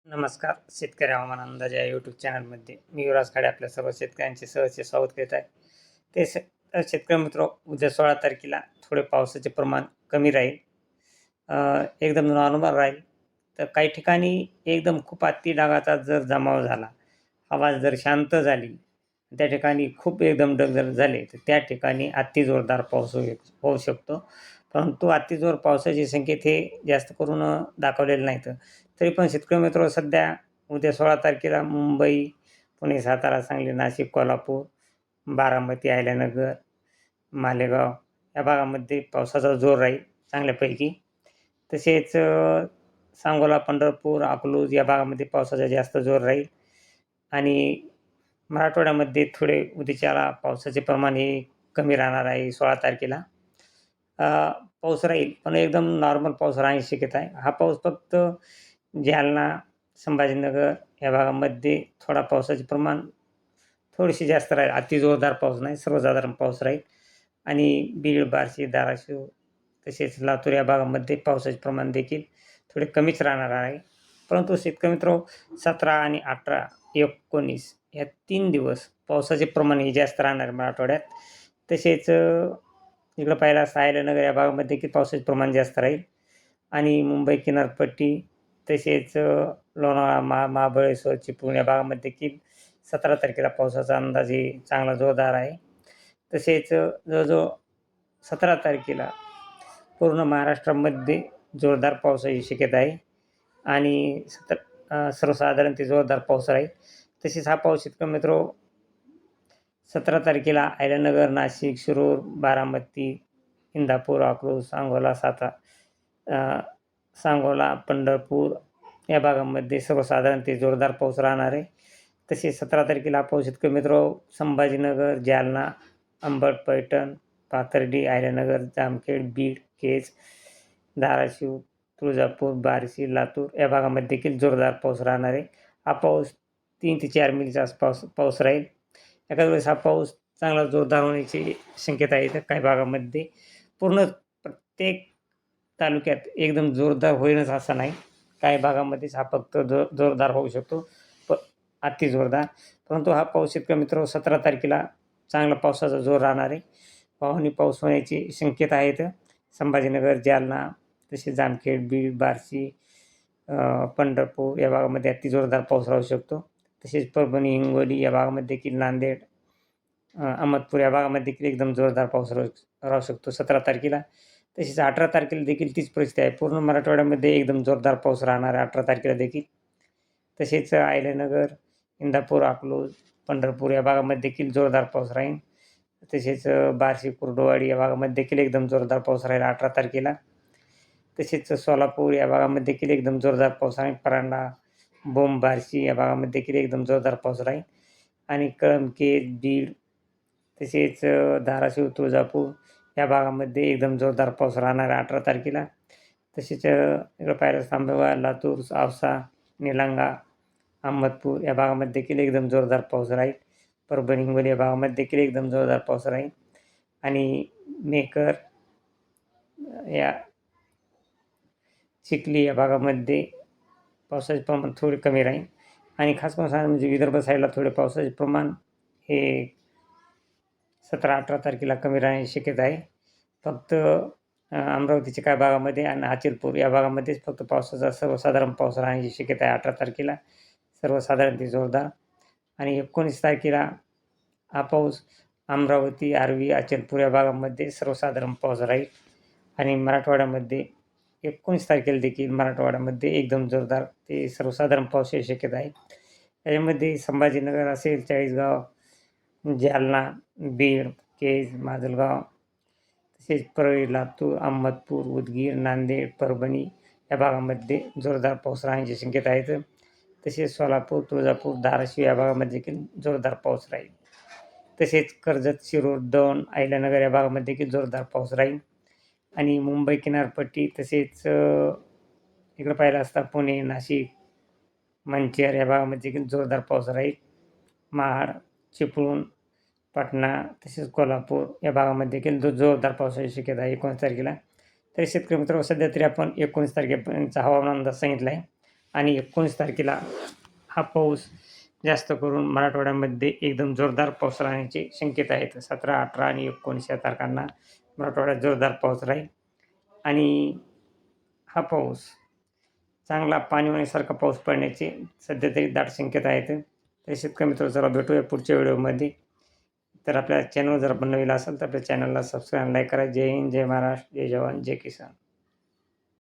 नमस्कार. शेतकरी हवामान अंदाज या यूट्यूब चॅनलमध्ये मी युवराज खाडे आपल्या सर्व शेतकऱ्यांचे सहर्ष स्वागत करीत आहे. शेतकरी मित्र, उद्या 16 तारखेला थोडे पावसाचे प्रमाण कमी राहील. एकदम नॉर्मल राहील. तर काही ठिकाणी एकदम खूप अति ढगाचा जर जमाव झाला, हवा जर शांत झाली, त्या ठिकाणी खूप एकदम ढग जर झाले, तर त्या ठिकाणी अति जोरदार पाऊस होऊ शकतो. परंतु अति जोर पावसाचे संकेत हे जास्त करून दाखवलेले नाहीत. तरी पण शेतकरी मित्र, सध्या उद्या 16 तारखेला मुंबई, पुणे, सातारा, सांगली, नाशिक, कोल्हापूर, बारामती, अहिल्यानगर, मालेगाव या भागामध्ये पावसाचा जोर राहील चांगल्यापैकी. तसेच सांगोला, पंढरपूर, अकलूज या भागामध्ये पावसाचा जास्त जोर राहील. आणि मराठवाड्यामध्ये थोडे उद्याच्याला पावसाचे प्रमाण हे कमी राहणार आहे 16 तारखेला. पाऊस राहील, पण एकदम नॉर्मल पाऊस राहण्याची शक्यता आहे. हा पाऊस फक्त जालना, संभाजीनगर या भागामध्ये थोडा पावसाचे प्रमाण थोडेसे जास्त राहील. अति जोरदार पाऊस नाही, सर्वसाधारण पाऊस राहील. आणि बीड, बार्शी, धाराशिव तसेच लातूर या भागामध्ये पावसाचे प्रमाण देखील थोडे कमीच राहणार आहे. परंतु शेतकरी मित्र, 17 आणि 18, 19 या 3 दिवस पावसाचे प्रमाण हे जास्त राहणार आहे मराठवाड्यात. तसेच इकडं पाहायला अहिल्यानगर या भागामध्ये देखील पावसाचे प्रमाण जास्त राहील. आणि मुंबई किनारपट्टी तसेच लोणावळा, महाबळेश्वर, चिपळूण या भागामध्ये देखील 17 तारखेला पावसाचा अंदाज हे चांगला जोरदार आहे. तसेच जवळजवळ 17 तारखेला पूर्ण महाराष्ट्रामध्ये जोरदार पावसाची शक्यता आहे. आणि सर्वसाधारण ते जोरदार पाऊस राहील. तसेच हा पाऊस शेतकरी मित्र 17 तारखेला अहिल्यानगर, नाशिक, शिरूर, बारामती, इंदापूर, अकलूज, सांगोला, पंढरपूर या भागामध्ये सर्वसाधारण ते जोरदार पाऊस राहणार आहे. तसेच 17 तारखेला हा पाऊस शेतकरी मित्र संभाजीनगर, जालना, अंबड, पैठण, पाथर्डी, अहिल्यानगर, जामखेड, बीड, केज, धाराशिव, तुळजापूर, बार्शी, लातूर या भागामध्ये देखील जोरदार पाऊस राहणार आहे. हा पाऊस 3 ते 4 मिलीचा आसपास पाऊस राहील. एखाद्या वेळेस हा पाऊस चांगला जोरदार होण्याची शक्यता आहे. तर काही भागामध्ये पूर्ण प्रत्येक तालुक्यात एकदम जोरदार होईलच असं नाही. काही भागामध्येच हा फक्त जोरदार होऊ शकतो, अति जोरदार. परंतु हा पाऊस शेतकरी मित्र 17 तारखेला चांगला पावसाचा जोर राहणार आहे. पावसाने पाऊस होण्याची शक्यता आहेत. संभाजीनगर, जालना तसेच जामखेड, बीड, बार्शी, पंढरपूर या भागामध्ये अति जोरदार पाऊस राहू शकतो. तसेच परभणी, हिंगोली या भागामध्ये देखील, नांदेड, अहमदपूर या भागामध्ये देखील एकदम जोरदार पाऊस राहू शकतो 17 तारखेला. तसेच 18 तारखेला देखील तीच परिस्थिती आहे. पूर्ण मराठवाड्यामध्ये एकदम जोरदार पाऊस राहणार आहे 18 तारखेला देखील. तसेच अहिल्यानगर, इंदापूर, अकलूज, पंढरपूर या भागामध्ये देखील जोरदार पाऊस राहील. तसेच बार्शी, कुर्डुवाडी या भागामध्ये देखील एकदम जोरदार पाऊस राहील 18 तारखेला. तसेच सोलापूर या भागामध्ये देखील एकदम जोरदार पाऊस राहील. परांडा, बोम, बार्शी या भागामध्ये देखील एकदम जोरदार पाऊस राहील. आणि कळंब, केज, बीड तसेच धाराशिव, तुळजापूर या भागामध्ये एकदम जोरदार पाऊस राहणार आहे 18 तारखेला. तसेच इकडं पाहायला तांबेवा, लातूर, औसा, निलंगा, अहमदपूर या भागामध्ये देखील एकदम जोरदार पाऊस राहील. परभणी, हिंगोली या भागामध्ये देखील एकदम जोरदार पाऊस राहील. आणि मेकर या चिखली या भागामध्ये पावसाचे प्रमाण थोडे कमी राहील. आणि खास करून सांगा म्हणजे विदर्भ साईडला थोडे पावसाचे प्रमाण हे 17-18 तारखेला कमी राहण्याची शक्यता आहे. फक्त अमरावतीच्या काही भागामध्ये आणि अचलपूर या भागामध्येच फक्त पावसाचा सर्वसाधारण पाऊस राहण्याची शक्यता आहे 18 तारखेला, सर्वसाधारण ते जोरदार. आणि 19 तारखेला हा पाऊस अमरावती, आर्वी, अचलपूर या भागामध्ये सर्वसाधारण पाऊस राहील. आणि मराठवाड्यामध्ये 19 तारखेला देखील मराठवाड्यामध्ये एकदम जोरदार ते सर्वसाधारण पावसाची शक्यता आहे. त्याच्यामध्ये संभाजीनगर असेल, चाळीसगाव, जालना, बीड, केज, माजलगाव तसेच परळी, लातूर, अहमदपूर, उदगीर, नांदेड, परभणी या भागामध्ये जोरदार पाऊस राहण्याची शक्यता आहेत. तसेच सोलापूर, तुळजापूर, धाराशिव या भागामध्ये देखील जोरदार पाऊस राहील. तसेच कर्जत, शिरूर, दौंड, अहिल्यानगर या भागामध्ये देखील जोरदार पाऊस राहील. आणि मुंबई किनारपट्टी तसेच इकडं पाहिलं असता पुणे, नाशिक, मंचर या भागामध्ये देखील जोरदार पाऊस राहील. महाड, चिपळूण, पाटणा तसेच कोल्हापूर या भागामध्ये देखील जोरदार पावसाची शक्यता आहे 19 तारखेला. तरी शेतकरी मित्रांनो, सध्या तरी आपण 19 तारखेपर्यंतचा हवामान अंदाज सांगितला आहे. आणि 19 तारखेला हा पाऊस जास्त करून मराठवाड्यामध्ये एकदम जोरदार पाऊस राहण्याची शक्यता आहेत. 17, 18 आणि 19 या तारखांना मराठवाड्यात जोरदार पाऊस राहील आणि हा पाऊस चांगला पाणी होण्यासारखा पाऊस पडण्याची सध्या तरी दाट शक्यता आहेत. तर शेतकरी मित्र चला भेटूया पुढच्या व्हिडिओमध्ये. तर आपल्या चॅनल जर आपण नवीन असाल तर आपल्या चॅनलला सबस्क्राईब लाईक करा. जय हिंद, जय महाराष्ट्र, जय जवान, जय किसान.